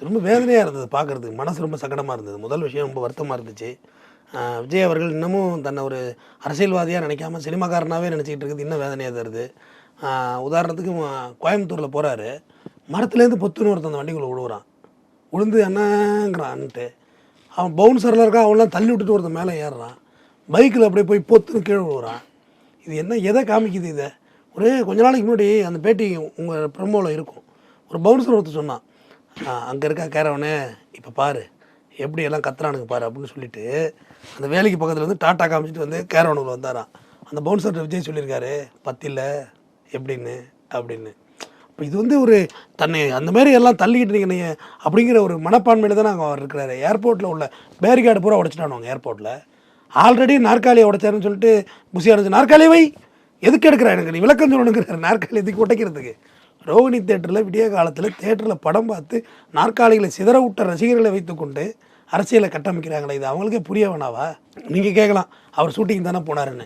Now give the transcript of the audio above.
ரொம்ப வேதனையாக இருந்தது பார்க்குறதுக்கு, மனசு ரொம்ப சங்கடமாக இருந்தது. முதல் விஷயம் ரொம்ப வருத்தமாக இருந்துச்சு. விஜய் அவர்கள் இன்னமும் தன்னை ஒரு அரசியல்வாதியாக நினைக்காம சினிமாக்காரனாகவே நினச்சிக்கிட்டு இருக்குது இன்னும் வேதனையாக தருது. உதாரணத்துக்கு கோயம்புத்தூரில் போகிறாரு, மரத்துலேருந்து பொத்துன்னு ஒருத்தன் அந்த வண்டிக்குள்ளே விழுவுறான். விழுந்து என்னங்கிறான்ட்டு அவன் பவுன்சரில் இருக்கான், அவன்லாம் தள்ளி விட்டுட்டு ஒருத்தன் மேலே ஏறுறான். பைக்கில் அப்படியே போய் பொத்துன்னு கீழே விழுவுறான். இது என்ன எதை காமிக்குது இதை? கொஞ்ச நாளைக்கு முன்னாடி அந்த பேட்டி உங்கள் ப்ரமோவில் இருக்கும். ஒரு பவுன்சர் ஒருத்தர் சொன்னான், அங்கே இருக்கா கேரவனே இப்போ பாரு எப்படி எல்லாம் கத்துறானுங்க பாரு அப்படின்னு சொல்லிட்டு அந்த வேலைக்கு பக்கத்தில் வந்து டாட்டா காமிச்சிட்டு வந்து கேரவனுக்குள்ள வந்தாராம். அந்த பவுன்சர் விஜய் சொல்லியிருக்காரு பத்தியில் எப்படின்னு அப்படின்னு. இப்போ இது வந்து ஒரு தன்னை அந்த மாதிரி எல்லாம் தள்ளிக்கிட்டு நீங்கள் அப்படிங்கிற ஒரு மனப்பான்மையில் தான் அவர் இருக்கிறாரு. ஏர்போர்ட்டில் உள்ள பேரிகார்டு பூரா உடைச்சிட்டானுவாங்க. ஏர்போர்ட்டில் ஆல்ரெடி நாற்காலியை உடைச்சாருன்னு சொல்லிட்டு புசியாக நாற்காலியை வை எதுக்கு எடுக்கிறா, எனக்கு நீ விளக்கம் சொல்லணுங்கிறார். நாற்காலி எதுக்கு உடைக்கிறதுக்கு? ரோகிணி தேட்டரில் விடிய காலத்தில் தேட்டரில் படம் பார்த்து நாற்காலிகளை சிதற விட்ட ரசிகர்களை வைத்துக்கொண்டு அரசியலை கட்டமைக்கிறாங்களே, இது அவங்களுக்கே புரிய வேணாவா? நீங்கள் கேட்கலாம் அவர் ஷூட்டிங் தானே போனாருன்னு.